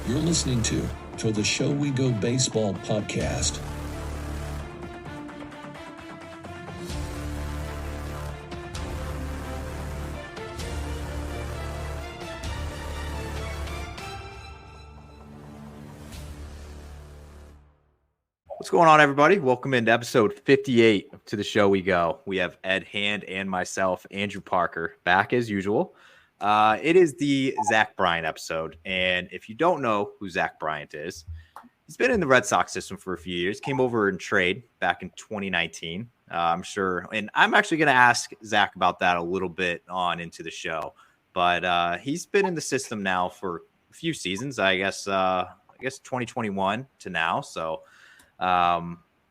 You're listening to the Show We Go Baseball podcast. What's going on, everybody? Welcome into episode 58 to the Show We Go. We have Ed Hand and myself, Andrew Parker, back as usual. It is the Zach Bryant episode, and if you don't know who Zach Bryant is, he's been in the Red Sox system for a few years, came over in trade back in 2019, I'm sure, and I'm actually going to ask Zach about that a little bit on into the show, but he's been in the system now for a few seasons, I guess 2021 to now, so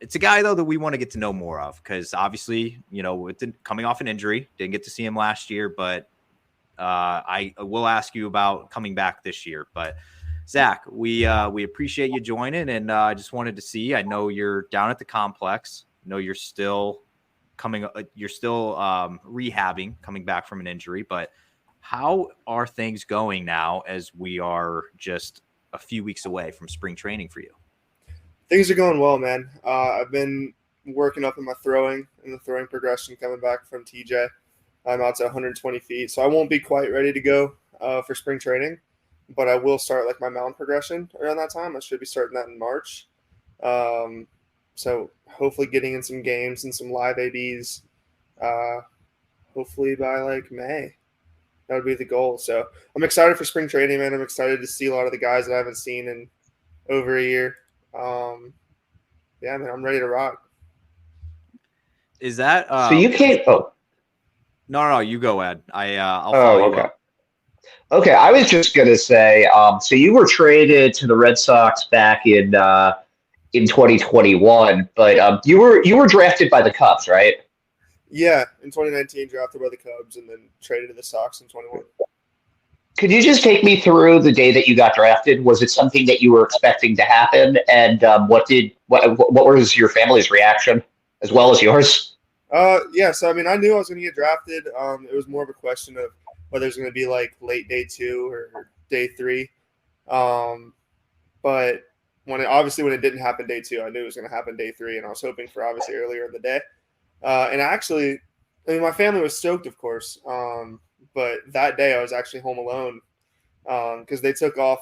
it's a guy, though, that we want to get to know more of because obviously, coming off an injury, didn't get to see him last year, but I will ask you about coming back this year. But Zach, we appreciate you joining, and I just wanted to see. I know you're down at the complex. I know you're still rehabbing, coming back from an injury. But how are things going now as we are just a few weeks away from spring training for you? Things are going well, man. I've been working up in my throwing and the throwing progression coming back from TJ. I'm out to 120 feet, so I won't be quite ready to go for spring training, but I will start like my mound progression around that time. I should be starting that in March. So hopefully getting in some games and some live ABs, hopefully by like May. That would be the goal. So I'm excited for spring training, man. I'm excited to see a lot of the guys that I haven't seen in over a year. Yeah, man, I'm ready to rock. Is that so you can't? Oh, no, you go, Ed. I'll follow you up. Okay, I was just gonna say, so you were traded to the Red Sox back in 2021, but you were drafted by the Cubs, right? Yeah, in 2019, drafted by the Cubs, and then traded to the Sox in 21. Could you just take me through the day that you got drafted? Was it something that you were expecting to happen? And what was your family's reaction as well as yours? Yeah, so I mean, I knew I was going to get drafted. It was more of a question of whether it was going to be like late day 2 or day 3. But when it didn't happen day 2, I knew it was going to happen day 3, and I was hoping for obviously earlier in the day. And actually, I mean, my family was stoked, of course. But that day I was actually home alone because they took off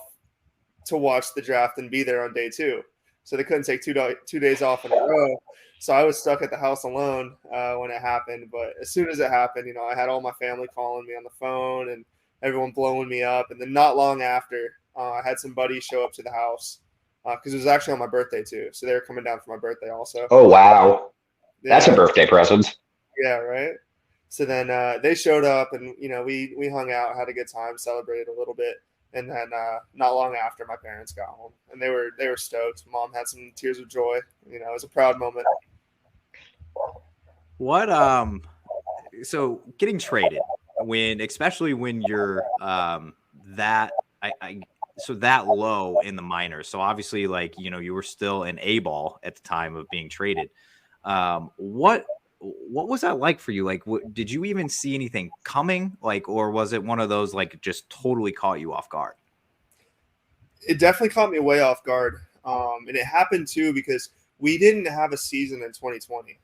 to watch the draft and be there on day 2. So they couldn't take 2 days off in a row. So I was stuck at the house alone when it happened. But as soon as it happened, I had all my family calling me on the phone and everyone blowing me up. And then not long after, I had some buddies show up to the house because it was actually on my birthday too. So they were coming down for my birthday also. Oh, wow. Yeah. That's a birthday present. Yeah, right? So then they showed up and, we hung out, had a good time, celebrated a little bit. And then not long after, my parents got home and they were stoked. Mom had some tears of joy. It was a proud moment. What so getting traded especially when you're that low in the minors. So obviously you were still an A ball at the time of being traded. What was that like for you? Like, did you even see anything coming? Or was it one of those just totally caught you off guard? It definitely caught me way off guard. And it happened too because we didn't have a season in 2020.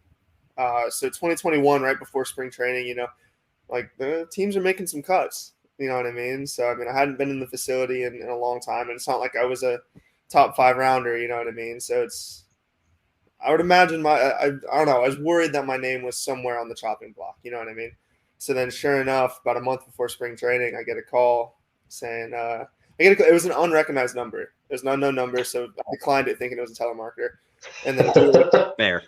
So 2021, right before spring training, the teams are making some cuts. You know what I mean? So, I mean, I hadn't been in the facility in a long time, and it's not like I was a top 5 rounder. You know what I mean? So I would imagine I don't know. I was worried that my name was somewhere on the chopping block. You know what I mean? So then sure enough, about a month before spring training, I get a call saying, it was an unrecognized number. It was an unknown number. So I declined it thinking it was a telemarketer. And then fair.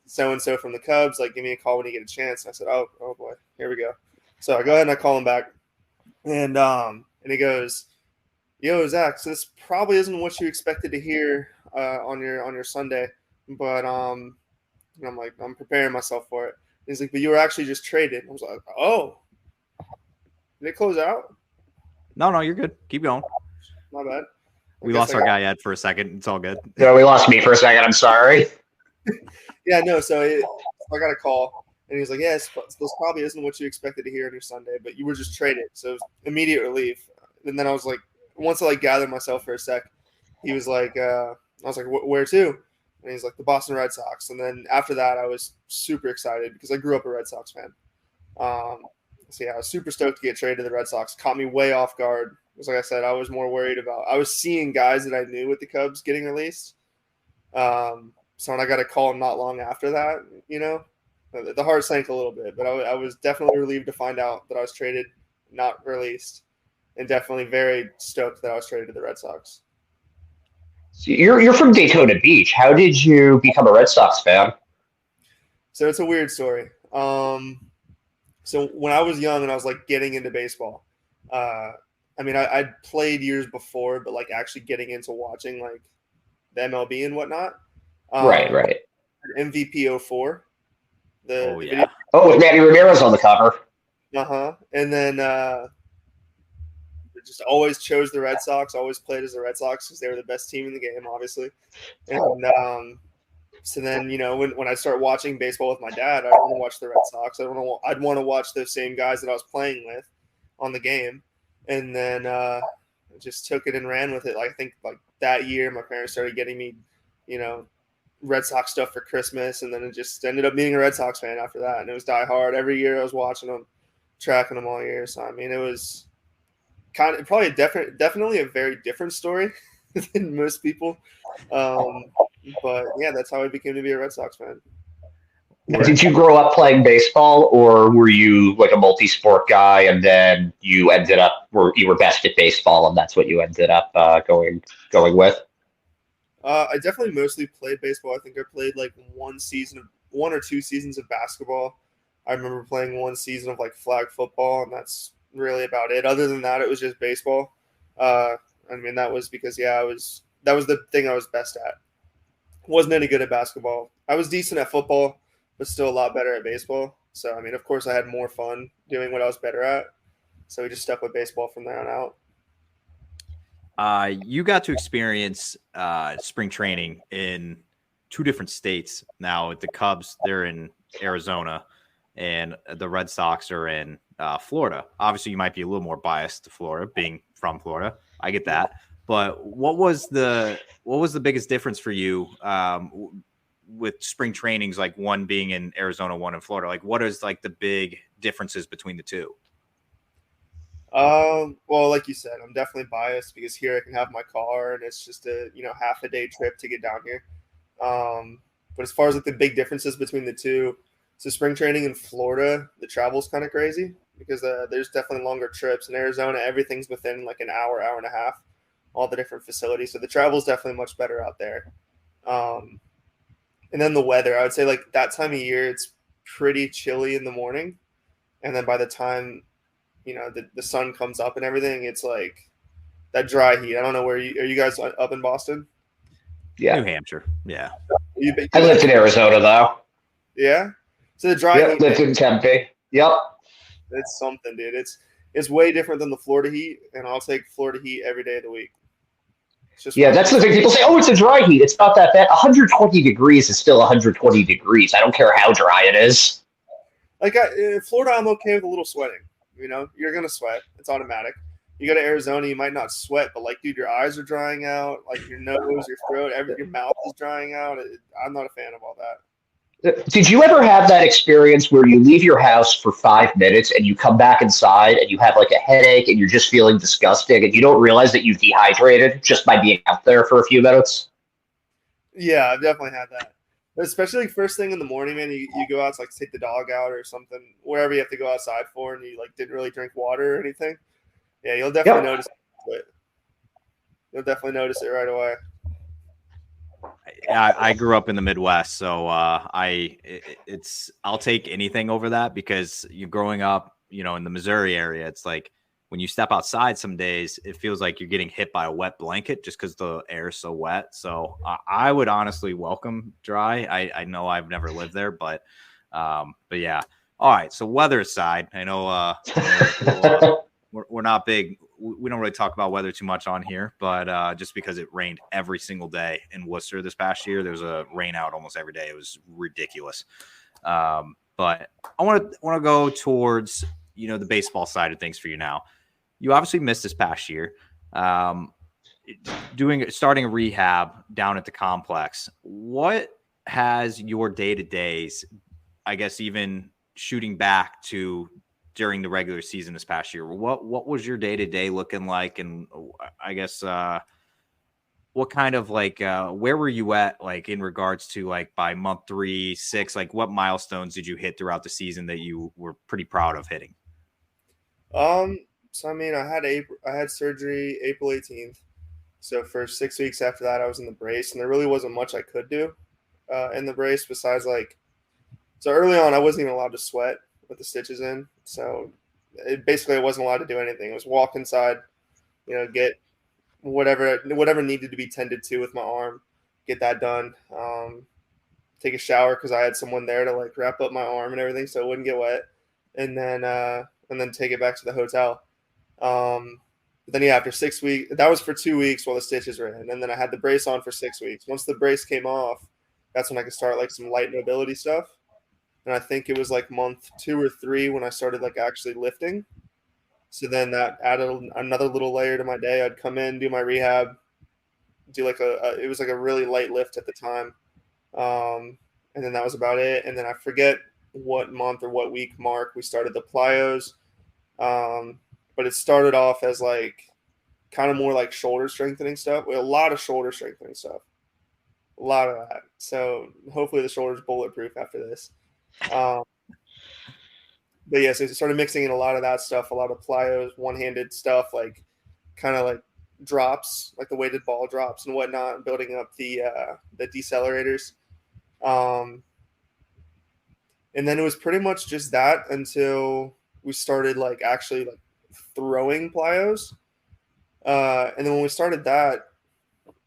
So-and-so from the Cubs, give me a call when you get a chance. And I said, oh boy, here we go. So I go ahead and I call him back. And he goes, yo, Zach, so this probably isn't what you expected to hear on your Sunday. But and I'm like, I'm preparing myself for it. And he's like, but you were actually just traded. I was like, oh, did it close out? No, you're good. Keep going. My bad. We lost our guy Ed for a second. It's all good. No, we lost me for a second. I'm sorry. Yeah, no. So I got a call, and he was like, yes, this probably isn't what you expected to hear on your Sunday, but you were just traded. So it was immediate relief. And then I was like, once I like gathered myself for a sec, he was like, I was like, where to? And he's like, the Boston Red Sox. And then after that, I was super excited because I grew up a Red Sox fan. So yeah, I was super stoked to get traded to the Red Sox. Caught me way off guard. Because like I said, I was more worried about. I was seeing guys that I knew with the Cubs getting released. So when I got a call not long after that, the heart sank a little bit. But I was definitely relieved to find out that I was traded, not released, and definitely very stoked that I was traded to the Red Sox. So you're from Daytona Beach. How did you become a Red Sox fan? So it's a weird story. So when I was young and I was like getting into baseball, I'd played years before, but like actually getting into watching like the MLB and whatnot. Right. MVP 04. With Manny Ramirez on the cover. And then just always chose the Red Sox. Always played as the Red Sox because they were the best team in the game, obviously. And so then, when I start watching baseball with my dad, I want to watch the Red Sox. I'd want to watch those same guys that I was playing with on the game. And then I just took it and ran with it. I think like that year, my parents started getting me, Red Sox stuff for Christmas. And then it just ended up being a Red Sox fan after that. And it was die hard. Every year I was watching them, tracking them all year. So, it was kind of probably definitely a very different story than most people. But yeah, that's how I became to be a Red Sox fan. Did you grow up playing baseball, or were you like a multi-sport guy, and then you ended up you were best at baseball, and that's what you ended up going with? I definitely mostly played baseball. I think I played like one or two seasons of basketball. I remember playing one season of like flag football, and that's really about it. Other than that, it was just baseball. That was because that was the thing I was best at. Wasn't any good at basketball. I was decent at football, but still a lot better at baseball. So, of course, I had more fun doing what I was better at. So we just stuck with baseball from there on out. You got to experience spring training in two different states. Now, the Cubs, they're in Arizona, and the Red Sox are in Florida. Obviously, you might be a little more biased to Florida, being from Florida. I get that. But what was the biggest difference for you with spring trainings, like one being in Arizona, one in Florida? Like, what is like the big differences between the two? Well, like you said, I'm definitely biased because here I can have my car and it's just a half a day trip to get down here. But as far as like the big differences between the two, so spring training in Florida, the travel's kind of crazy because there's definitely longer trips. In Arizona, everything's within like an hour and a half. All the different facilities. So the travel is definitely much better out there. And then the weather, I would say like that time of year, it's pretty chilly in the morning. And then by the time, the sun comes up and everything, it's like that dry heat. I don't know are you guys up in Boston? Yeah. New Hampshire. Yeah. I lived in Arizona though. Yeah. So the dry heat. Lived in Tempe. Yep. It's something, dude. It's way different than the Florida heat. And I'll take Florida heat every day of the week. That's the thing. People say, it's a dry heat. It's not that bad. 120 degrees is still 120 degrees. I don't care how dry it is. Like in Florida, I'm okay with a little sweating. You're going to sweat. It's automatic. You go to Arizona, you might not sweat, but like, dude, your eyes are drying out. Like your nose, your throat, your mouth is drying out. I'm not a fan of all that. Did you ever have that experience where you leave your house for 5 minutes and you come back inside and you have like a headache and you're just feeling disgusting and you don't realize that you've dehydrated just by being out there for a few minutes? Yeah, I've definitely had that. Especially like first thing in the morning, man, you go out to like take the dog out or something, wherever you have to go outside for, and you like didn't really drink water or anything. Yeah, you'll definitely notice it. You'll definitely notice it right away. I grew up in the Midwest, so I'll take anything over that because you're growing up, in the Missouri area. It's like when you step outside some days, it feels like you're getting hit by a wet blanket just because the air is so wet. So I would honestly welcome dry. I know I've never lived there, but yeah. All right. So weather aside, I know we're not big. We don't really talk about weather too much on here, but just because it rained every single day in Worcester this past year, there was a rain out almost every day. It was ridiculous. But I want to go towards, the baseball side of things for you now. You obviously missed this past year. Starting a rehab down at the complex. What has your day-to-days, I guess, even shooting back to during the regular season this past year, what was your day-to-day looking like? And I guess, what kind of where were you at, like in regards to like by month 3, 6, like what milestones did you hit throughout the season that you were pretty proud of hitting? So I mean, I had surgery April 18th. So for 6 weeks after that, I was in the brace, and there really wasn't much I could do in the brace besides so early on, I wasn't even allowed to sweat with the stitches in. So basically, I wasn't allowed to do anything. It was walk inside, get whatever needed to be tended to with my arm, get that done. Take a shower because I had someone there to like wrap up my arm and everything so it wouldn't get wet, and then take it back to the hotel. But then after 6 weeks, that was for 2 weeks while the stitches were in, and then I had the brace on for 6 weeks. Once the brace came off, that's when I could start like some light mobility stuff. And I think it was like month 2 or 3 when I started like actually lifting. So then that added another little layer to my day. I'd come in, do my rehab, do it was like a really light lift at the time. And then that was about it. And then I forget what month or what week mark we started the plyos. But it started off as like kind of more like shoulder strengthening stuff. We had a lot of shoulder strengthening stuff. A lot of that. So hopefully the shoulder's bulletproof after this. But yeah, so I started mixing in a lot of that stuff, a lot of plyos, one-handed stuff, like kind of like drops, like the weighted ball drops and whatnot, building up the decelerators. And then it was pretty much just that until we started like actually like throwing plyos. And then when we started that,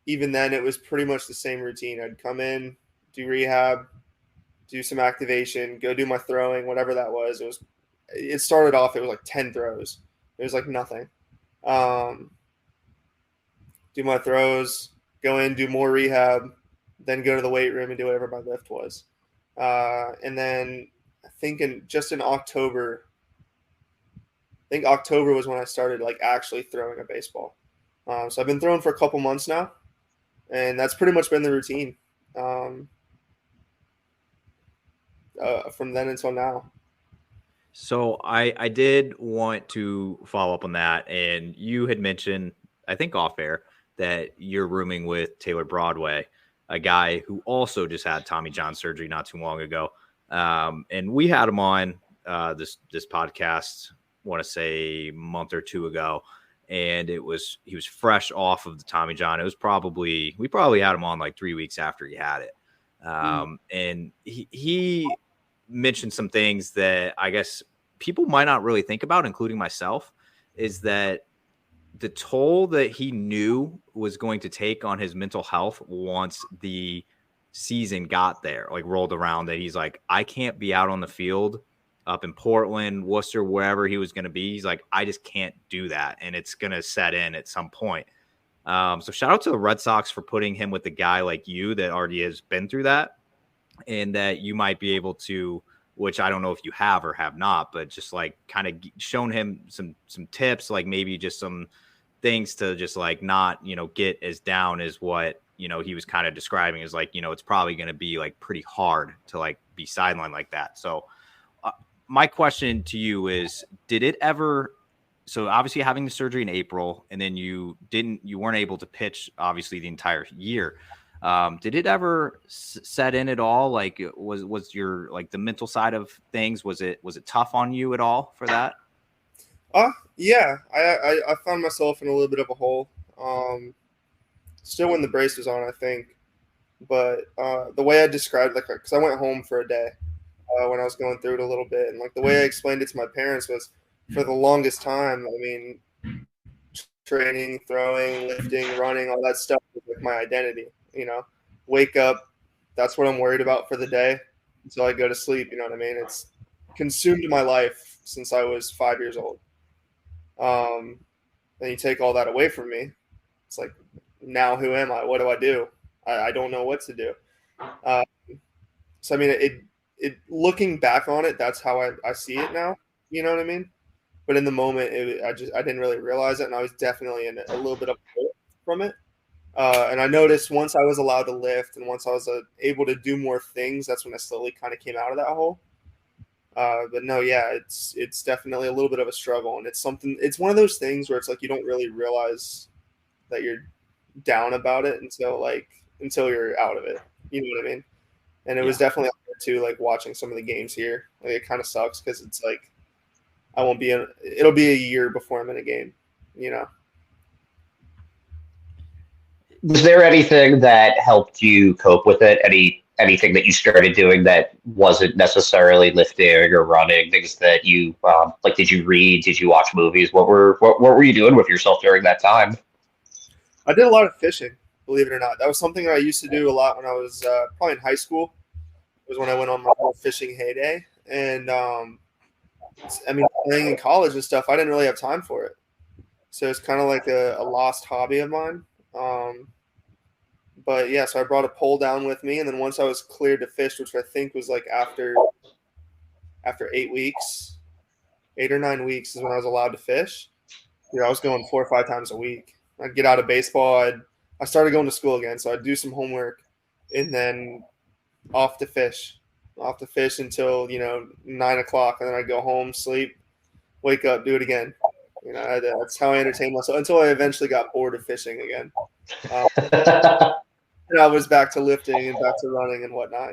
even then it was pretty much the same routine. I'd come in, do rehab, do some activation, go do my throwing, whatever that was. It started off, it was like 10 throws. It was like nothing. Do my throws, go in, do more rehab, then go to the weight room and do whatever my lift was. And then I think in October, October was when I started like actually throwing a baseball. So I've been throwing for a couple months now, and that's pretty much been the routine from then until now. So I did want to follow up on that, and you had mentioned, I think off air, that you're rooming with Taylor Broadway, a guy who also just had Tommy John surgery not too long ago. And we had him on this podcast, I want to say a month or 2 ago, and he was fresh off of the Tommy John. We probably had him on like 3 weeks after he had it. And he mentioned some things that I guess people might not really think about, including myself, is that the toll that he knew was going to take on his mental health once the season got there, like rolled around, that he's like, I can't be out on the field up in Portland, Worcester, wherever he was going to be. He's like, I just can't do that. And it's going to set in at some point. So shout out to the Red Sox for putting him with a guy like you that already has been through that, and that you might be able to, which I don't know if you have or have not, but just like kind of shown him some tips, like maybe just some things to just like not, get as down as what, he was kind of describing as like, it's probably going to be like pretty hard to like be sidelined like that. So my question to you is, so obviously having the surgery in April, and then you weren't able to pitch obviously the entire year. Did it ever set in at all? Like was your, like the mental side of things, was it tough on you at all for that? Yeah, I found myself in a little bit of a hole. Still when the brace was on, I think, but the way I described, like, because I went home for a day when I was going through it a little bit, and like the way I explained it to my parents was, for the longest time, I mean, training, throwing, lifting, running, all that stuff was like my identity. Wake up, that's what I'm worried about for the day until I go to sleep. You know what I mean? It's consumed my life since I was 5 years old. Then you take all that away from me. It's like, now who am I? What do I do? I don't know what to do. So I mean, it looking back on it, that's how I see it now. You know what I mean? but in the moment, I didn't really realize it, and I was definitely in a little bit of a hole from it. And I noticed once I was allowed to lift and once I was able to do more things, that's when I slowly kind of came out of that hole. But no, yeah, it's definitely a little bit of a struggle, and it's one of those things where it's like you don't really realize that you're down about it until you're out of it. You know what I mean? And it was definitely hard too, like watching some of the games here. Like it kind of sucks because it's like it'll be a year before I'm in a game, you know. Was there anything that helped you cope with it? Anything that you started doing that wasn't necessarily lifting or running? Things that you like? Did you read? Did you watch movies? What were you doing with yourself during that time? I did a lot of fishing, believe it or not. That was something that I used to do a lot when I was probably in high school. It was when I went on my whole fishing heyday. And I mean, playing in college and stuff, I didn't really have time for it. So it's kind of like a lost hobby of mine. But yeah, so I brought a pole down with me, and then once I was cleared to fish, which I think was like after 8 or 9 weeks is when I was allowed to fish. I was going 4 or 5 times a week. I'd get out of baseball. I started going to school again, so I'd do some homework, and then off to fish until 9 o'clock, and then I'd go home, sleep, wake up, do it again. That's how I entertained myself until I eventually got bored of fishing again. And I was back to lifting and back to running and whatnot.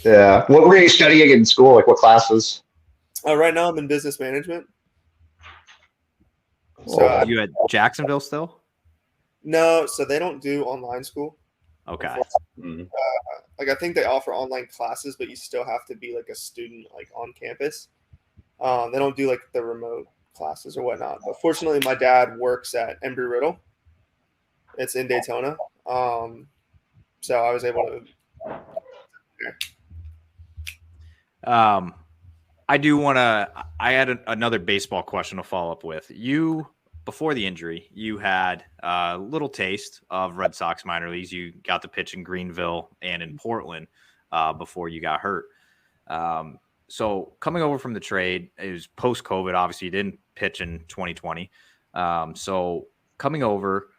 Yeah. What were you studying in school? Like what classes? Right now I'm in business management. So you at Jacksonville still? No, so they don't do online school. Okay. Like I think they offer online classes, but you still have to be like a student, like on campus. They don't do like the remote classes or whatnot. But fortunately, my dad works at Embry-Riddle. It's in Daytona. So I was able to. I had another baseball question to follow up with. You, before the injury, you had a little taste of Red Sox minor leagues. You got to pitch in Greenville and in Portland before you got hurt. So coming over from the trade, it was post-COVID. Obviously, you didn't pitch in 2020. So coming over,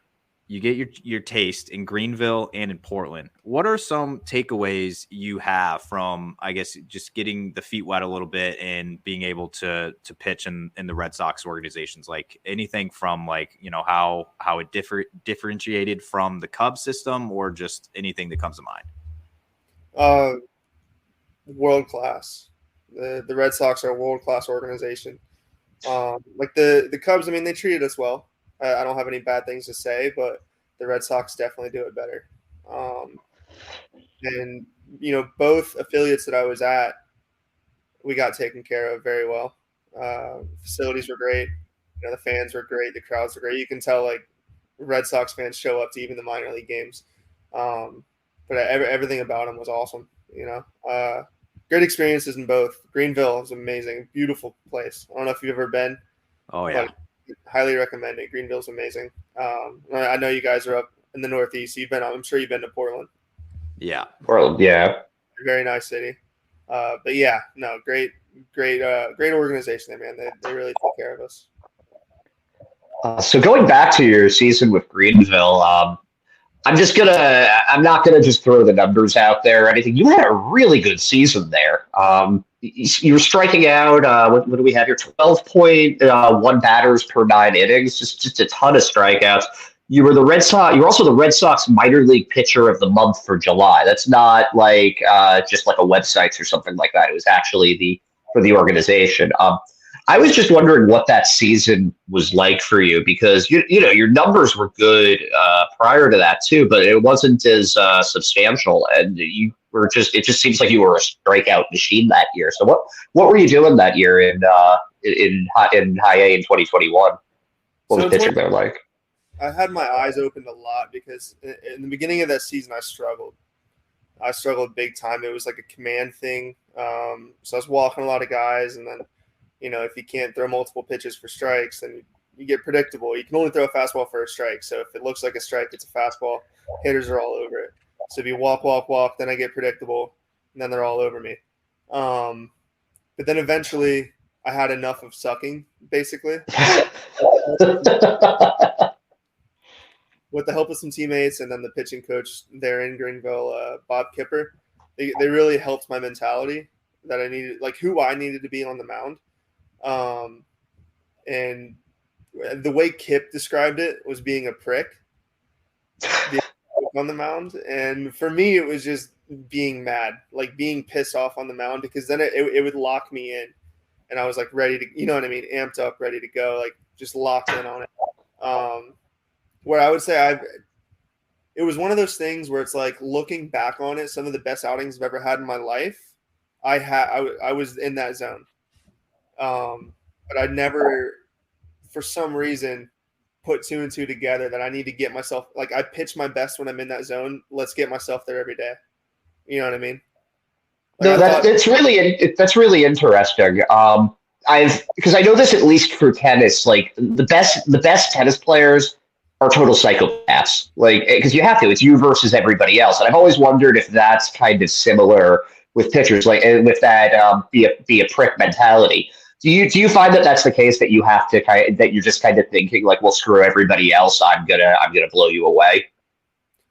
you get your taste in Greenville and in Portland. What are some takeaways you have from, I guess, just getting the feet wet a little bit and being able to pitch in the Red Sox organizations? Like anything from how it differentiated from the Cubs system, or just anything that comes to mind? World class. The Red Sox are a world class organization. Like the Cubs, I mean, they treated us well. I don't have any bad things to say, but the Red Sox definitely do it better. And both affiliates that I was at, we got taken care of very well. Facilities were great. The fans were great. The crowds were great. You can tell like Red Sox fans show up to even the minor league games. But everything about them was awesome. Great experiences in both. Greenville was amazing, beautiful place. I don't know if you've ever been. Oh yeah. Highly recommend it. Greenville's amazing. I know you guys are up in the Northeast. I'm sure you've been to Portland. Yeah. Portland, yeah. Very nice city. But yeah, no, great organization there, man. They really take care of us. So going back to your season with Greenville, I'm not gonna just throw the numbers out there or anything. You had a really good season there. You were striking out. What do we have here? 12.1 batters per 9 innings. Just a ton of strikeouts. You were the Red Sox. You were also the Red Sox minor league pitcher of the month for July. That's not like just like a website or something like that. It was actually for the organization. I was just wondering what that season was like for you, because your numbers were good prior to that too, but it wasn't as substantial, and it just seems like you were a strikeout machine that year. So what were you doing that year in high A in 2021? What was pitching there like? I had my eyes opened a lot because in the beginning of that season I struggled. I struggled big time. It was like a command thing. So I was walking a lot of guys, and then if you can't throw multiple pitches for strikes, then you get predictable. You can only throw a fastball for a strike. So if it looks like a strike, it's a fastball. Hitters are all over it. So if you walk, then I get predictable, and then they're all over me. But then eventually I had enough of sucking, basically. With the help of some teammates and then the pitching coach there in Greenville, Bob Kipper, they really helped my mentality that I needed, like who I needed to be on the mound. And the way Kip described it was being a prick on the mound. And for me, it was just being mad, like being pissed off on the mound, because then it would lock me in. And I was like ready to, you know what I mean? Amped up, ready to go, like just locked in on it. Where I would say it was one of those things where it's like looking back on it, some of the best outings I've ever had in my life, I was in that zone. But I never, for some reason, put 2 and 2 together that I need to get myself, like I pitch my best when I'm in that zone. Let's get myself there every day. You know what I mean? Like No, that's really interesting. Because I know this at least for tennis, like the best tennis players are total psychopaths. Like, because you have to, it's you versus everybody else. And I've always wondered if that's kind of similar with pitchers, like with that be a prick mentality. Do you find that that's the case, that you have to that you're just kind of thinking like, well, screw everybody else, I'm gonna blow you away?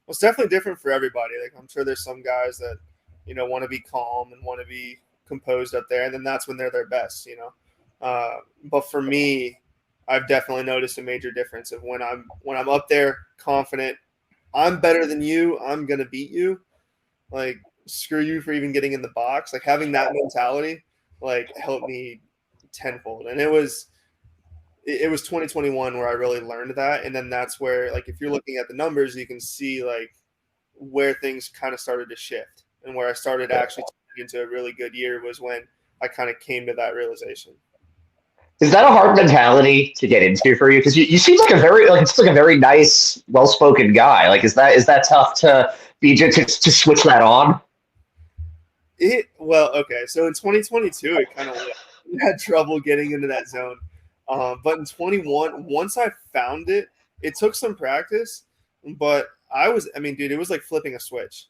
Well, it's definitely different for everybody. Like I'm sure there's some guys that, you know, want to be calm and want to be composed up there, and then that's when they're their best, you know. But for me, I've definitely noticed a major difference of when I'm up there confident, I'm better than you, I'm gonna beat you. Like screw you for even getting in the box. Like having that mentality, like helped me tenfold. And it was 2021 where I really learned that. And then that's where, like, if you're looking at the numbers, you can see like where things kind of started to shift, and where I started actually turning into a really good year was when I kind of came to that realization. Is that a hard mentality to get into for you? Because you seem like a very nice, well-spoken guy. Like, is that tough to be to switch that on? Well, okay. So in 2022, it kind of had trouble getting into that zone. But in 21, once I found it, it took some practice. But dude, it was like flipping a switch.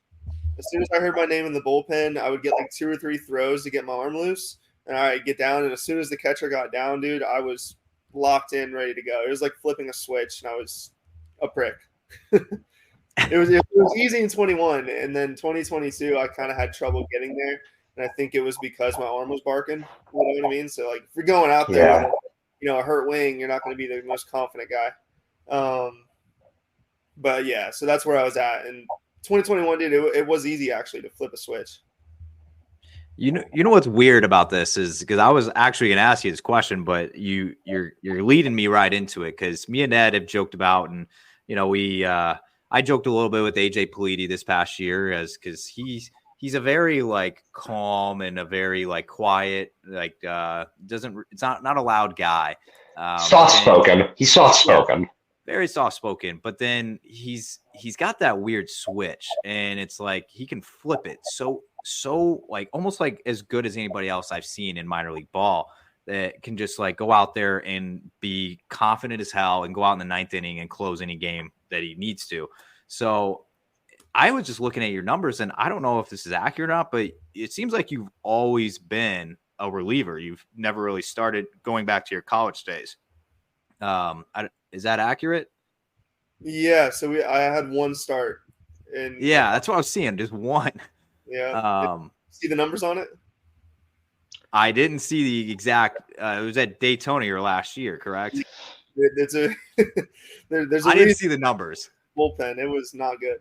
As soon as I heard my name in the bullpen, I would get like 2 or 3 throws to get my arm loose. And I'd get down, and as soon as the catcher got down, dude, I was locked in, ready to go. It was like flipping a switch, and I was a prick. It was easy in 21, and then 2022, I kind of had trouble getting there, and I think it was because my arm was barking. You know what I mean? So, like, if you're going out there with a hurt wing, you're not going to be the most confident guy. But yeah, so that's where I was at. And 2021, dude, it was easy actually to flip a switch. You know what's weird about this is, because I was actually going to ask you this question, but you're leading me right into it, because me and Ed have joked about, and you know, I joked a little bit with AJ Politi this past year, because he's a very like calm and a very like quiet, like it's not a loud guy. Soft spoken. He's soft spoken. Yeah, very soft spoken, but then he's got that weird switch, and it's like he can flip it so like almost like as good as anybody else I've seen in minor league ball, that can just like go out there and be confident as hell and go out in the 9th inning and close any game that he needs to. So I was just looking at your numbers, and I don't know if this is accurate or not, but it seems like you've always been a reliever. You've never really started, going back to your college days. Is that accurate? Yeah. So I had one start. Yeah, that's what I was seeing. Just one. Yeah. See the numbers on it? I didn't see the exact. It was at Daytona your last year, correct? There's a I didn't see the numbers. Bullpen. It was not good.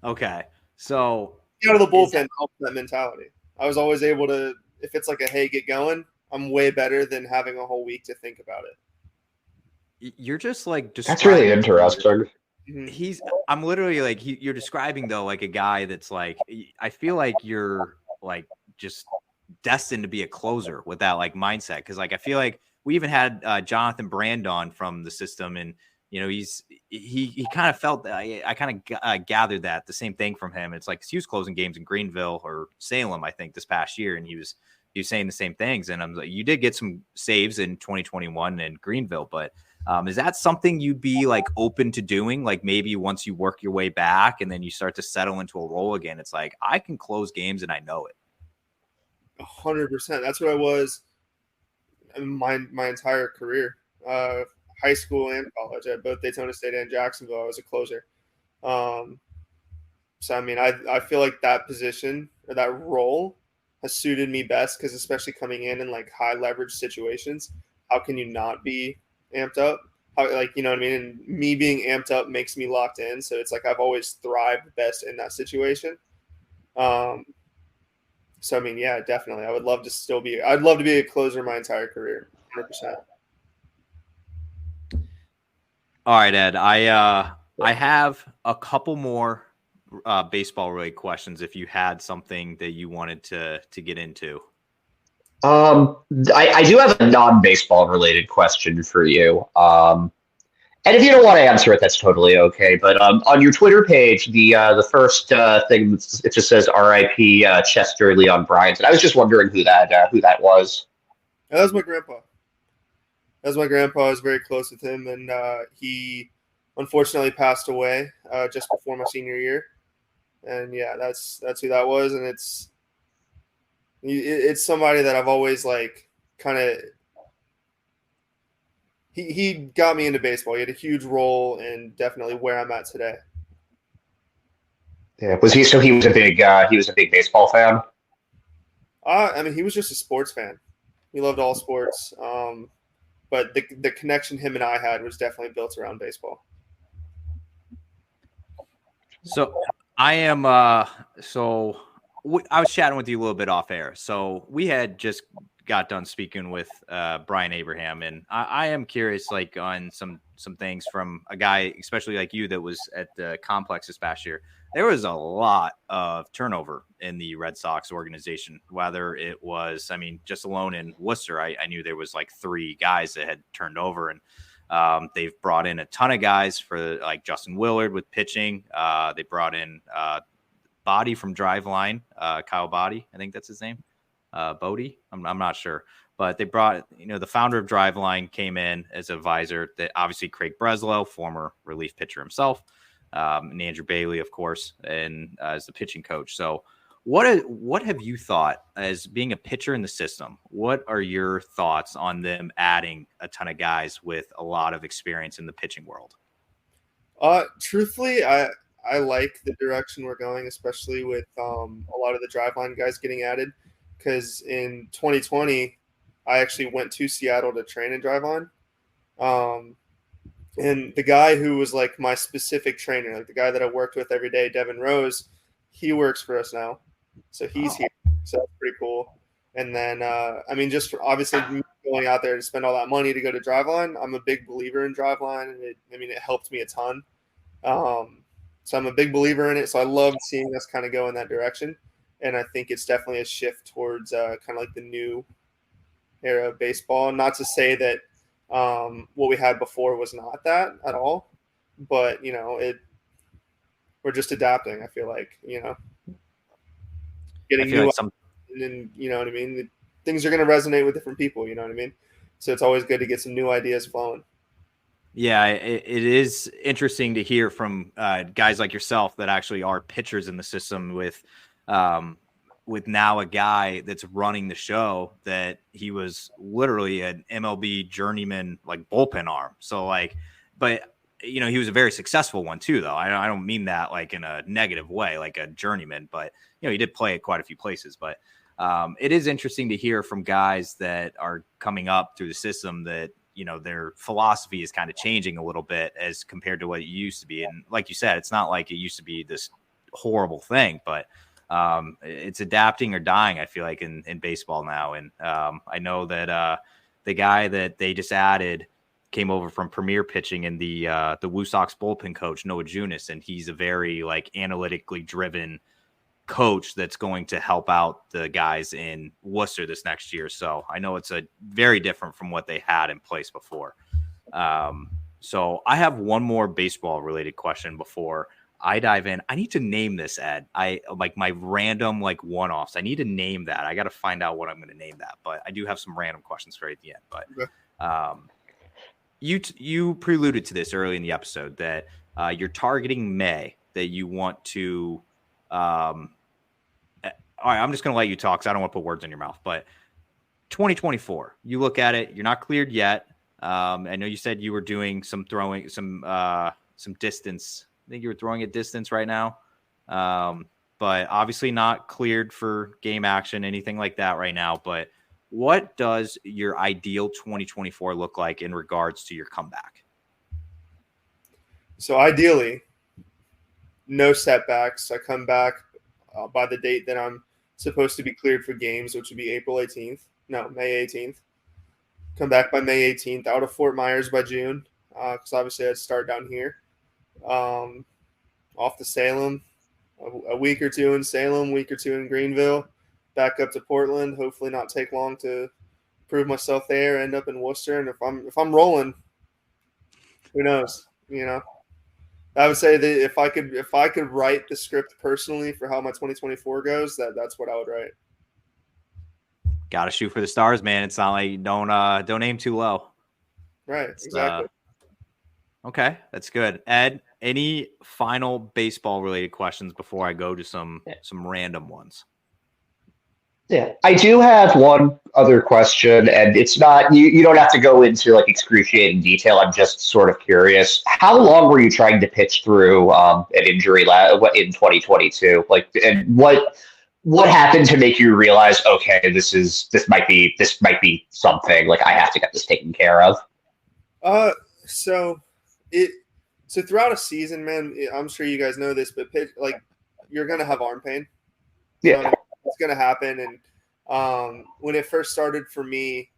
Okay, so out of the bullpen helps that mentality. I was always able to, if it's like a hey, get going, I'm way better than having a whole week to think about it. You're just like that's really interesting. I'm literally like you're describing though like a guy that's like, I feel like you're like just destined to be a closer with that like mindset, because like I feel like we even had Jonathan Brand on from the system, and you know he kind of felt that I kind of gathered that the same thing from him. It's like he was closing games in Greenville or Salem, I think, this past year, and he was saying the same things. And I'm like, you did get some saves in 2021 in Greenville, but is that something you'd be like open to doing? Like maybe once you work your way back and then you start to settle into a role again, it's like I can close games and I know it. 100%. That's what I was. my entire career, high school and college at both Daytona State and Jacksonville. I was a closer. So I mean, I feel like that position or that role has suited me best because especially coming in like high leverage situations, how can you not be amped up? How, like, you know what I mean? And me being amped up makes me locked in. So it's like I've always thrived best in that situation. So I mean, yeah, definitely. I'd love to be a closer my entire career, 100%. All right, Ed. I have a couple more baseball related questions if you had something that you wanted to get into. I do have a non-baseball related question for you. And if you don't want to answer it, that's totally okay. But on your Twitter page, the first thing, it just says R.I.P. Chester Leon Bryant. And I was just wondering who that was. That was my grandpa. I was very close with him, and he unfortunately passed away just before my senior year. And yeah, that's who that was, and it's somebody that I've always like kind of. He got me into baseball. He had a huge role in definitely where I'm at today. Yeah, was he? So he was a big baseball fan. I mean, he was just a sports fan. He loved all sports. But the connection him and I had was definitely built around baseball. So I am. I was chatting with you a little bit off air. So we had just got done speaking with Brian Abraham, and I am curious, like, on some things from a guy, especially like you, that was at the complex this past year. There was a lot of turnover in the Red Sox organization, whether it was, I mean, just alone in Worcester, I knew there was like 3 guys that had turned over, and they've brought in a ton of guys for like Justin Willard with pitching. They brought in Body from Driveline, Kyle Body, I think that's his name. Bodie, I'm not sure, but they brought, the founder of Driveline came in as an advisor. That obviously Craig Breslow, former relief pitcher himself, and Andrew Bailey, of course, and as the pitching coach. So what have you thought as being a pitcher in the system? What are your thoughts on them adding a ton of guys with a lot of experience in the pitching world? Truthfully, I like the direction we're going, especially with a lot of the Driveline guys getting added. Because in 2020, I actually went to Seattle to train and drive on. And the guy who was like my specific trainer, like the guy that I worked with every day, Devin Rose, he works for us now. So he's here. So that's pretty cool. And then, I mean, just obviously going out there to spend all that money to go to Driveline, I'm a big believer in Driveline. And it helped me a ton. So I'm a big believer in it. So I love seeing us kind of go in that direction. And I think it's definitely a shift towards kind of like the new era of baseball. Not to say that what we had before was not that at all, but we're just adapting. I feel like getting new, and you know what I mean. Things are going to resonate with different people. You know what I mean. So it's always good to get some new ideas flowing. Yeah, it is interesting to hear from guys like yourself that actually are pitchers in the system with now a guy that's running the show that he was literally an MLB journeyman, like bullpen arm. So but he was a very successful one too, though. I don't mean that like in a negative way, like a journeyman, but he did play at quite a few places. But it is interesting to hear from guys that are coming up through the system that, their philosophy is kind of changing a little bit as compared to what it used to be. And like you said, it's not like it used to be this horrible thing, but it's adapting or dying, I feel like, in baseball now. And I know that the guy that they just added came over from Premier Pitching and the Woo Sox bullpen coach, Noah Junis, and he's a very analytically driven coach that's going to help out the guys in Worcester this next year. So I know it's a very different from what they had in place before. So I have one more baseball related question before I dive in. I need to name this, Ed. I like my random one-offs. I need to name that. I got to find out what I'm going to name that, but I do have some random questions for you at the end. But you preluded to this early in the episode that you're targeting May, that you want to all right, I'm just going to let you talk because I don't want to put words in your mouth. But 2024, you look at it, you're not cleared yet. I know you said you were doing some throwing, some distance. I think you were throwing at distance right now. But obviously not cleared for game action, anything like that right now. But what does your ideal 2024 look like in regards to your comeback? So ideally, no setbacks. I come back by the date that I'm supposed to be cleared for games, which would be May 18th. Come back by May 18th, out of Fort Myers by June, because obviously I'd start down here. Off to Salem, a week or two in Salem, week or two in Greenville, back up to Portland. Hopefully not take long to prove myself there, end up in Worcester. And if I'm rolling, who knows, I would say that if I could write the script personally for how my 2024 goes, that's what I would write. Got to shoot for the stars, man. It's not like don't aim too low. Right, exactly. Okay, that's good. Ed, any final baseball related questions before I go to some random ones? Yeah, I do have one other question, and it's not you don't have to go into like excruciating detail. I'm just sort of curious. How long were you trying to pitch through an injury in 2022? Like, and what happened to make you realize, okay, this might be something, like I have to get this taken care of? So throughout a season, man, I'm sure you guys know this, but you're gonna have arm pain. Yeah. It's going to happen. And when it first started for me,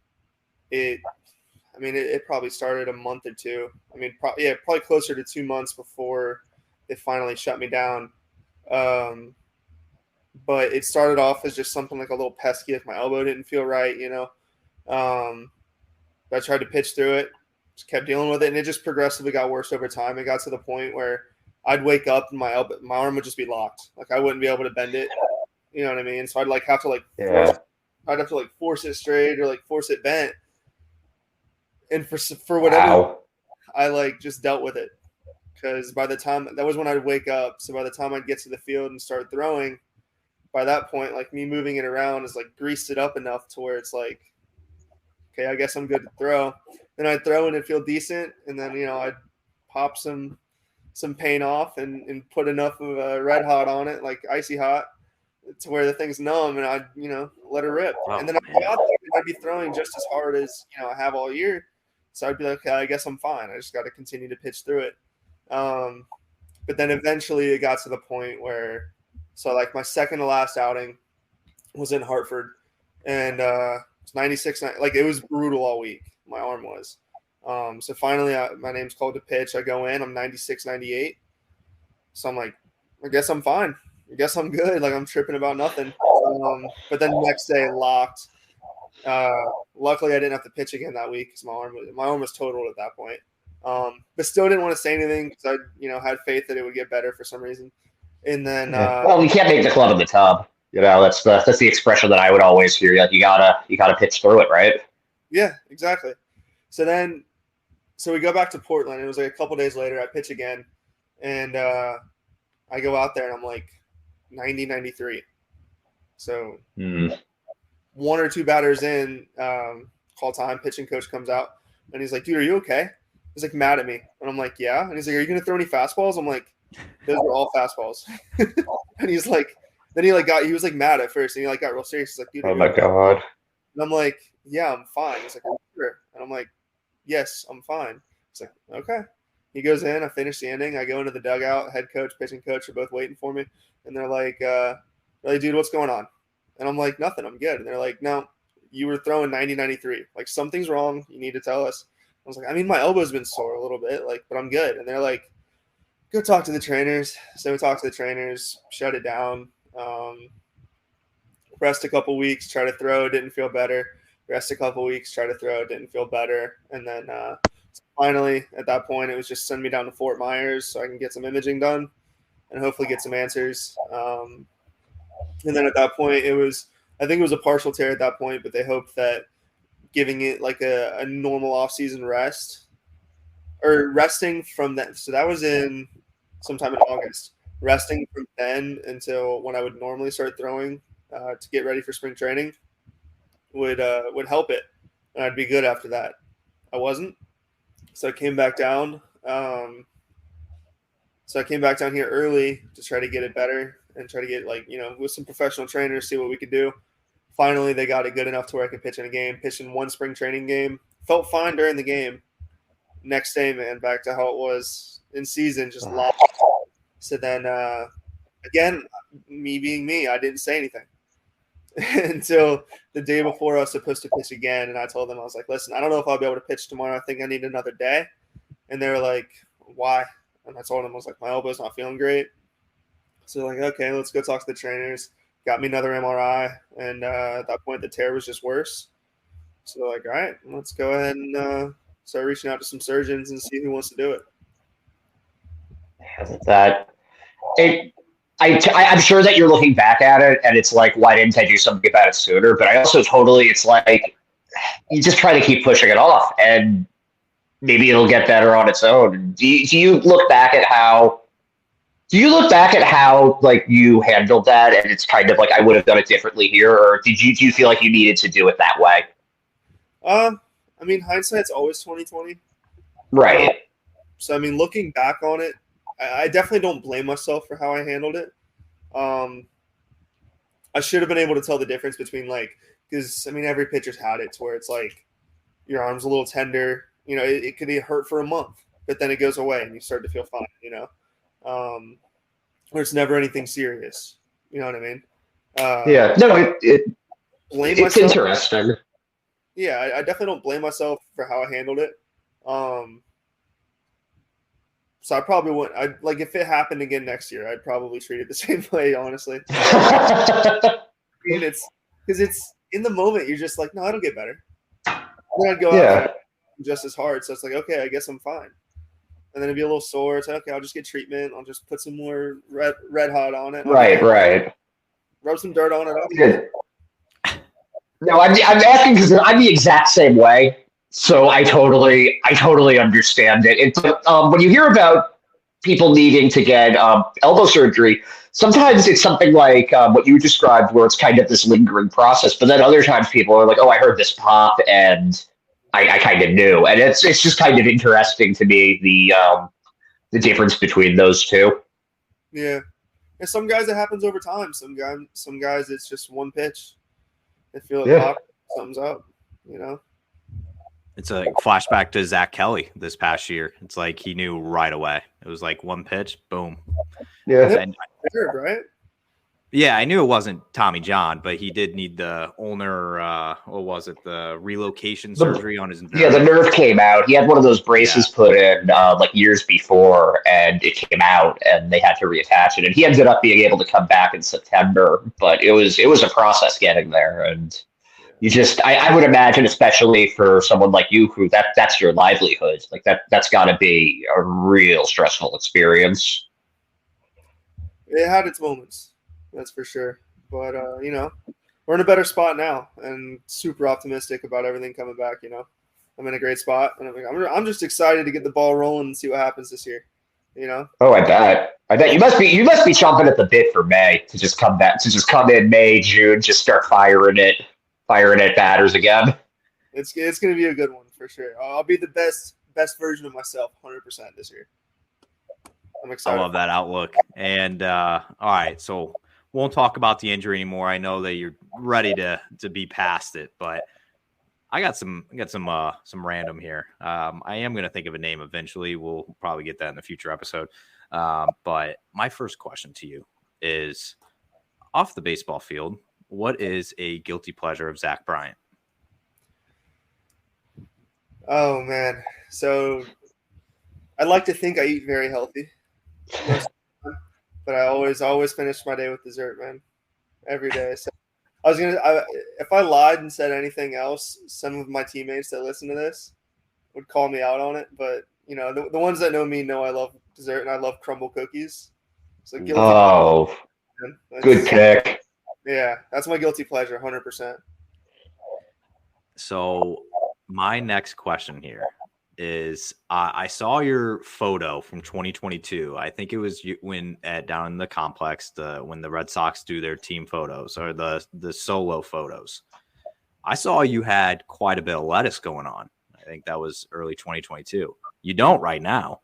it probably started a month or two. Probably closer to 2 months before they finally shut me down. But it started off as just something like a little pesky if my elbow didn't feel right, But I tried to pitch through it, just kept dealing with it, and it just progressively got worse over time. It got to the point where I'd wake up and my arm would just be locked. Like I wouldn't be able to bend it. You know what I mean? So I'd have to force it straight or force it bent. And for whatever, I just dealt with it. Because by the time that was when I'd wake up. So by the time I'd get to the field and start throwing, by that point, me moving it around is greased it up enough to where it's okay, I guess I'm good to throw. Then I'd throw and it'd feel decent. And then, I'd pop some paint off and put enough of Red Hot on it, like icy hot, to where the thing's numb, and I'd, let it rip. And then I'd be throwing just as hard as, I have all year. So I'd be like, okay, I guess I'm fine. I just got to continue to pitch through it. But then eventually it got to the point where, my second to last outing was in Hartford, and it's 96. It was brutal all week. My arm was. So finally, my name's called to pitch. I go in. I'm 96, 98. So I'm like, I guess I'm fine. I guess I'm good. I'm tripping about nothing. But then the next day, locked. Luckily, I didn't have to pitch again that week because my arm was totaled at that point. But still didn't want to say anything because I, had faith that it would get better for some reason. And then, well, we can't make the club in the tub. That's the expression that I would always hear. You gotta pitch through it, right? Yeah, exactly. So we go back to Portland. It was a couple days later. I pitch again, and I go out there and I'm 90, 93. So one or two batters in, call time, pitching coach comes out, and he's like, dude, are you okay? He's mad at me. And I'm like, yeah. And he's like, are you going to throw any fastballs? I'm like, those are all fastballs. And he's like, then he was mad at first, and he got real serious. He's like, dude, oh my God. And I'm like, yeah, I'm fine. He's like, are you sure? And I'm like, yes, I'm fine. He's like, okay. He goes in, I finish the inning, I go into the dugout, head coach, pitching coach are both waiting for me. And they're like, dude, what's going on? And I'm like, nothing, I'm good. And they're like, no, you were throwing 90, 93. Something's wrong. You need to tell us. I was like, my elbow's been sore a little bit, but I'm good. And they're like, go talk to the trainers. So we talked to the trainers, shut it down. Rest a couple weeks, try to throw, didn't feel better. Rest a couple weeks, try to throw, didn't feel better. And then finally, at that point, it was just send me down to Fort Myers so I can get some imaging done and hopefully get some answers. And then at that point, I think it was a partial tear at that point, but they hoped that giving it a normal off-season rest or resting from that. So that was in sometime in August. Resting from then until when I would normally start throwing to get ready for spring training. would help it, and I'd be good after that. I wasn't, so I came back down. So I came back down here early to try to get it better and try to get with some professional trainers, see what we could do. Finally, they got it good enough to where I could pitch in a game. Pitched in one spring training game. Felt fine during the game. Next day, man, back to how it was in season, just lost. So then, again, me being me, I didn't say anything until the day before I was supposed to pitch again. And I told them, I was like, listen, I don't know if I'll be able to pitch tomorrow. I think I need another day. And they were like, why? And I told them, I was like, my elbow's not feeling great. So like, okay, let's go talk to the trainers. Got me another MRI. And at that point, the tear was just worse. So like, all right, let's go ahead and start reaching out to some surgeons and see who wants to do it. I'm sure that you're looking back at it and it's like, why didn't I do something about it sooner? But I also it's like, you just try to keep pushing it off and maybe it'll get better on its own. Do you look back at how like you handled that and it's kind of like, I would have done it differently here? Or do you feel like you needed to do it that way? I mean, hindsight's always 20/20. Right. So, I mean, looking back on it, I definitely don't blame myself for how I handled it. I should have been able to tell the difference between because, I mean, every pitcher's had it to where it's like your arm's a little tender. You know, it could hurt for a month, but then it goes away and you start to feel fine, or it's never anything serious. You know what I mean? Yeah. No, it's interesting. Yeah, I definitely don't blame myself for how I handled it. So I probably wouldn't. If it happened again next year, I'd probably treat it the same way, honestly. I mean, it's because it's in the moment, you're just like, no, it'll get better. And then I'd go out there just as hard. So it's like, okay, I guess I'm fine. And then it'd be a little sore. It's like, okay, I'll just get treatment. I'll just put some more red hot on it. Right. Rub some dirt on it. No, I'm asking because I'm the exact same way. So I totally understand it. When you hear about people needing to get elbow surgery, sometimes it's something like what you described, where it's kind of this lingering process. But then other times people are like, "Oh, I heard this pop, and I kind of knew." And it's just kind of interesting to me the difference between those two. Yeah, and some guys it happens over time. Some guys it's just one pitch. They feel it pop, something's up. It's a flashback to Zach Kelly this past year. It's like he knew right away. It was like one pitch, boom. Yeah. Right? Yeah, I knew it wasn't Tommy John, but he did need the ulnar, what was it, the relocation surgery on his nerve. Yeah, the nerve came out. He had one of those braces put in years before, and it came out, and they had to reattach it. And he ended up being able to come back in September, but it was a process getting there. And you just, I would imagine, especially for someone like you, who that's your livelihood, like that's got to be a real stressful experience. It had its moments. That's for sure. But, we're in a better spot now and super optimistic about everything coming back. I'm in a great spot. And I'm just excited to get the ball rolling and see what happens this year. Oh, I bet you must be chomping at the bit for May to just come back, to just come in May, June, just start firing at batters again. It's going to be a good one for sure. I'll be the best version of myself 100% this year. I'm excited. I love that outlook. And, all right, so won't talk about the injury anymore. I know that you're ready to be past it, but I got some random here. I am going to think of a name eventually. We'll probably get that in a future episode. But my first question to you is, off the baseball field, what is a guilty pleasure of Zach Bryant? Oh man. So I'd like to think I eat very healthy. But I always finish my day with dessert, man. Every day. So if I lied and said anything else, some of my teammates that listen to this would call me out on it. But the ones that know me know I love dessert and I love crumble cookies. So good pick. Yeah, that's my guilty pleasure, 100%. So my next question here is, I saw your photo from 2022. I think it was when down in the complex, when the Red Sox do their team photos or the solo photos. I saw you had quite a bit of lettuce going on. I think that was early 2022. You don't right now.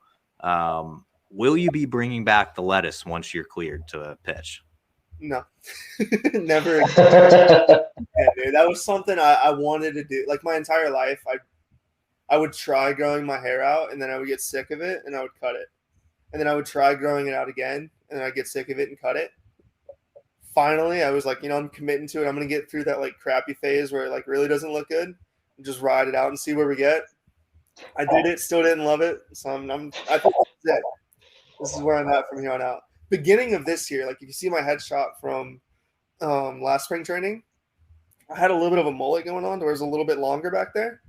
Will you be bringing back the lettuce once you're cleared to pitch? No, never again. Yeah, dude, that was something I wanted to do. Like my entire life, I would try growing my hair out, and then I would get sick of it, and I would cut it. And then I would try growing it out again, and then I'd get sick of it and cut it. Finally, I was like, I'm committing to it. I'm going to get through that like crappy phase where it like really doesn't look good and just ride it out and see where we get. I did it, still didn't love it. So I think that's it. This is where I'm at from here on out. Beginning of this year, like if you see my headshot from last spring training, I had a little bit of a mullet going on, where it was a little bit longer back there.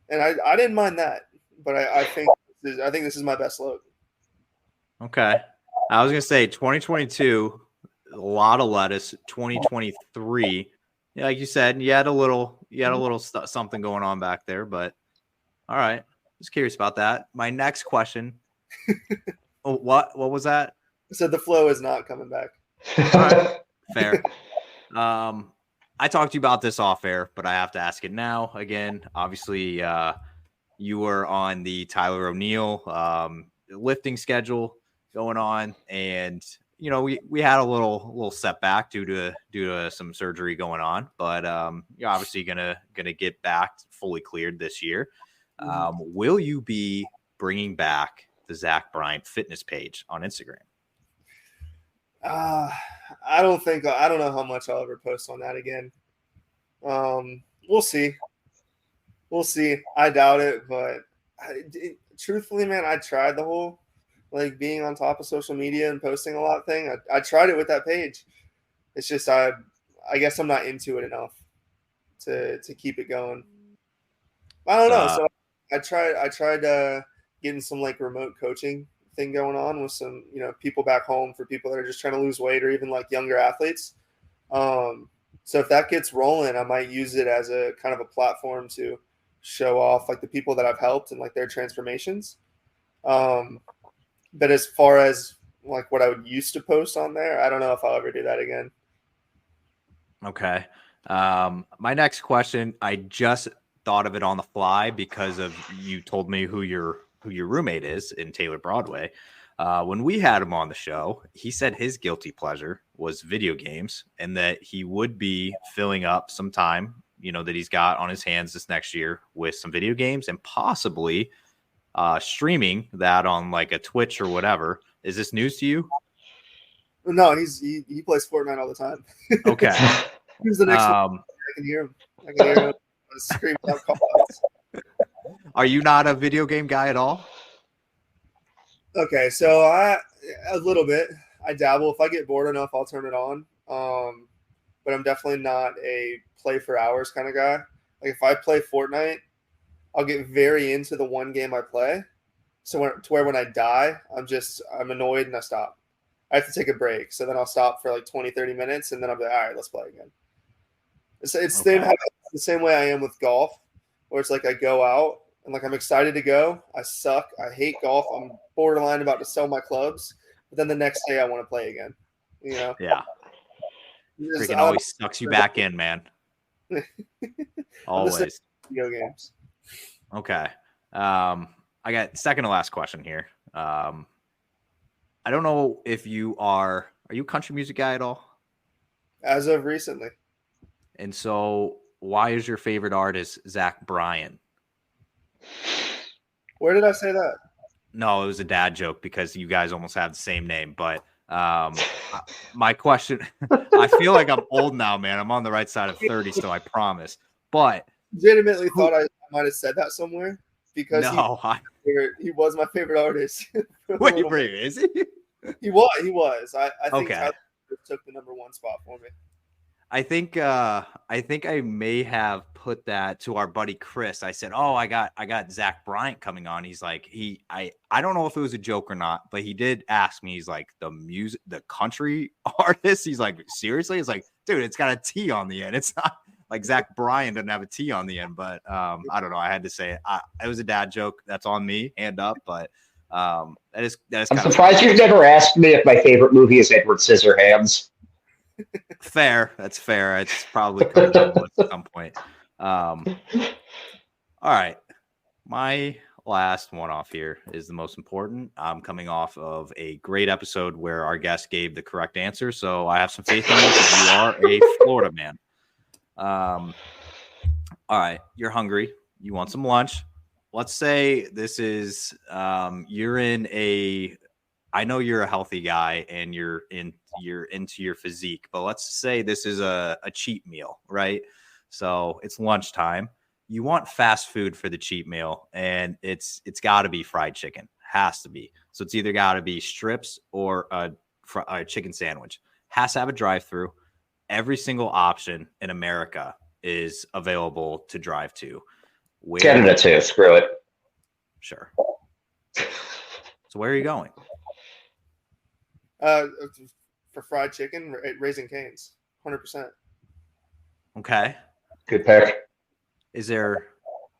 And I didn't mind that, but I think this is my best look. Okay. I was going to say 2022, a lot of lettuce. 2023, like you said, you had a little something going on back there, but all right. Just curious about that. My next question. What was that? I said the flow is not coming back. All right. Fair. I talked to you about this off air, but I have to ask it now again. Obviously, you were on the Tyler O'Neill lifting schedule going on, and we had a little setback due to some surgery going on, but you're obviously gonna get back fully cleared this year. Will you be bringing back the Zach Bryant fitness page on Instagram? I don't know how much I'll ever post on that again. We'll see. I doubt it, but truthfully, man, I tried the whole like being on top of social media and posting a lot thing. I tried it with that page. It's just I guess I'm not into it enough to keep it going. I don't know. So I tried getting some like remote coaching thing going on with some people back home for people that are just trying to lose weight or even like younger athletes. So if that gets rolling, I might use it as a kind of a platform to show off like the people that I've helped and like their transformations. But as far as like what I would used to post on there, I don't know if I'll ever do that again. Okay. My next question, I just thought of it on the fly because of you told me who your roommate is in Taylor Broadway. When we had him on the show, he said his guilty pleasure was video games and that he would be filling up some time, that he's got on his hands this next year with some video games and possibly streaming that on like a Twitch or whatever. Is this news to you? No, he plays Fortnite all the time. Okay. Who's the next one? I can hear him screaming out call-outs. Are you not a video game guy at all? Okay, so a little bit. I dabble. If I get bored enough, I'll turn it on. But I'm definitely not a play for hours kind of guy. Like if I play Fortnite, I'll get very into the one game I play. So when I die, I'm annoyed and I stop. I have to take a break. So then I'll stop for like 20, 30 minutes and then I'll be like, all right, let's play again. It's okay. The same way I am with golf, where it's like I go out and like I'm excited to go. I suck. I hate golf. I'm borderline about to sell my clubs. But then the next day I want to play again. Yeah. Freaking always sucks you back in, man. Always. Video games. Okay. I got second to last question here. I don't know if are you a country music guy at all? As of recently. And so why is your favorite artist Zach Bryant? Where did I say that? No, it was a dad joke because you guys almost have the same name. But my question, I feel like I'm old now, man. I'm on the right side of 30 still, I promise. But legitimately thought I might have said that somewhere because he was my favorite artist. Wait, is he? He was. I think okay. Tyler took the number one spot for me. I think I may have put that to our buddy Chris. I said, "Oh, I got Zach Bryant coming on." He's like, I don't know if it was a joke or not, but he did ask me. He's like, the country artist. He's like, seriously? It's like, dude, it's got a T on the end. It's not like Zach Bryant doesn't have a T on the end. But I don't know. I had to say it. It was a dad joke. That's on me. Hand up. But that is. I'm surprised you've never asked me if my favorite movie is Edward Scissorhands. Fair. That's fair. It's probably at some point. All right. My last one off here is the most important. I'm coming off of a great episode where our guest gave the correct answer. So I have some faith in you because you are a Florida man. All right. You're hungry. You want some lunch. Let's say this is you're in a I know you're a healthy guy and you're into your physique, but let's say this is a cheat meal, right? So it's lunchtime. You want fast food for the cheat meal, and it's got to be fried chicken. Has to be. So it's either got to be strips or a chicken sandwich. Has to have a drive-through. Every single option in America is available to drive to. Canada too. Screw it. Sure. So where are you going? For fried chicken, Raising Cane's, 100%. Okay. Good pick. Is there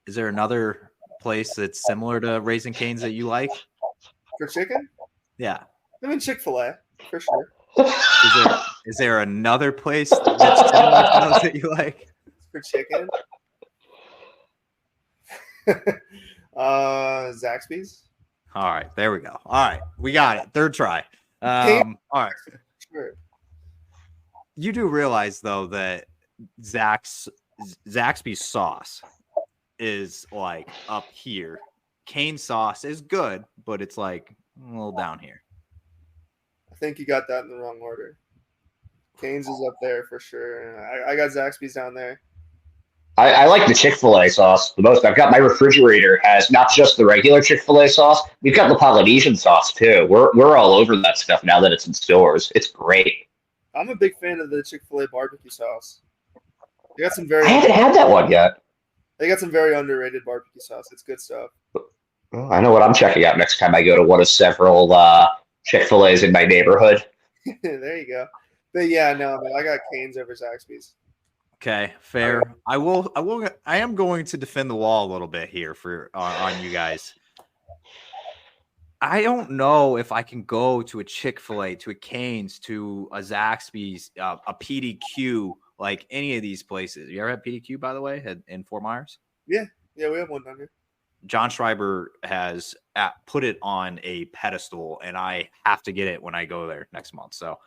another place that's similar to Raising Cane's that you like? For chicken? Yeah. I mean, Chick-fil-A, for sure. Is there another place that's similar to those that you like? For chicken? Zaxby's. All right, there we go. All right, we got it. Third try. All right. Sure. You do realize though that Zaxby's sauce is like up here. Cane sauce is good, but it's like a little down here. I think you got that in the wrong order. Cane's is up there for sure. I got Zaxby's down there. I like the Chick-fil-A sauce the most. I've got my refrigerator has not just the regular Chick-fil-A sauce. We've got the Polynesian sauce too. We're all over that stuff now that it's in stores. It's great. I'm a big fan of the Chick-fil-A barbecue sauce. They got some I haven't had that one yet. They got some very underrated barbecue sauce. It's good stuff. Well, I know what I'm checking out next time I go to one of several Chick-fil-A's in my neighborhood. There you go. But yeah, no, man, I got Cane's over Zaxby's. Okay, fair. I am going to defend the wall a little bit here for on you guys. I don't know if I can go to a Chick-fil-A, to a Cane's, to a Zaxby's, a PDQ, like any of these places. You ever had PDQ, by the way, in Fort Myers? Yeah, we have one down here. John Schreiber has put it on a pedestal, and I have to get it when I go there next month. So,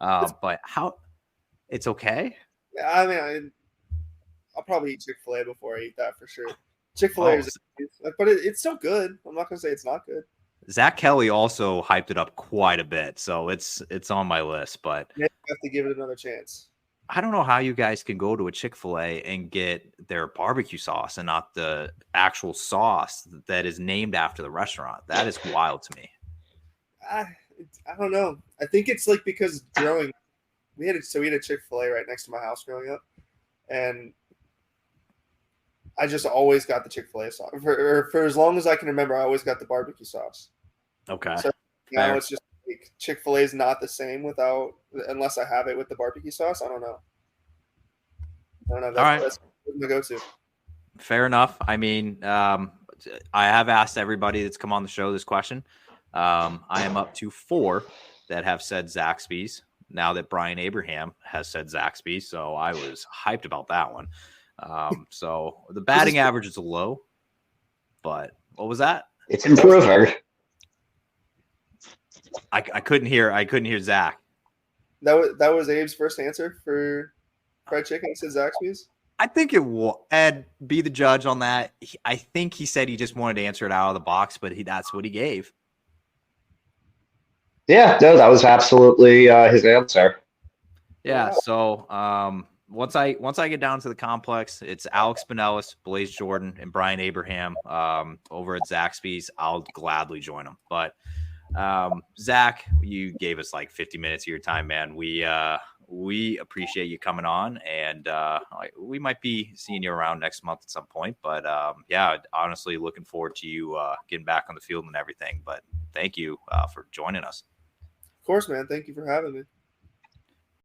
but how? It's okay. Yeah, I mean, I'll probably eat Chick-fil-A before I eat that for sure. Chick-fil-A is, but it's still good. I'm not gonna say it's not good. Zach Kelly also hyped it up quite a bit, so it's on my list. But you have to give it another chance. I don't know how you guys can go to a Chick-fil-A and get their barbecue sauce and not the actual sauce that is named after the restaurant. That is wild to me. I don't know. I think it's like because we had a Chick-fil-A right next to my house growing up, and I just always got the Chick-fil-A sauce. For as long as I can remember, I always got the barbecue sauce. Okay. So now it's just like Chick-fil-A is not the same unless I have it with the barbecue sauce. I don't know. That's my go-to. Fair enough. I mean, I have asked everybody that's come on the show this question. I am up to 4 that have said Zaxby's. Now that Brian Abraham has said Zaxby's, so I was hyped about that one. So the batting average is low, but what was that? It's improving. I couldn't hear Zach. That was Abe's first answer for fried chicken. He said Zaxby's. I think it will. Ed, be the judge on that. I think he said he just wanted to answer it out of the box, but that's what he gave. Yeah, no, that was absolutely his answer. Yeah, so once I get down to the complex, it's Alex Spinellis, Blaze Jordan, and Brian Abraham over at Zaxby's. I'll gladly join them. But Zach, you gave us like 50 minutes of your time, man. We appreciate you coming on, and we might be seeing you around next month at some point. But yeah, honestly, looking forward to you getting back on the field and everything. But thank you for joining us. Of course, man. Thank you for having me.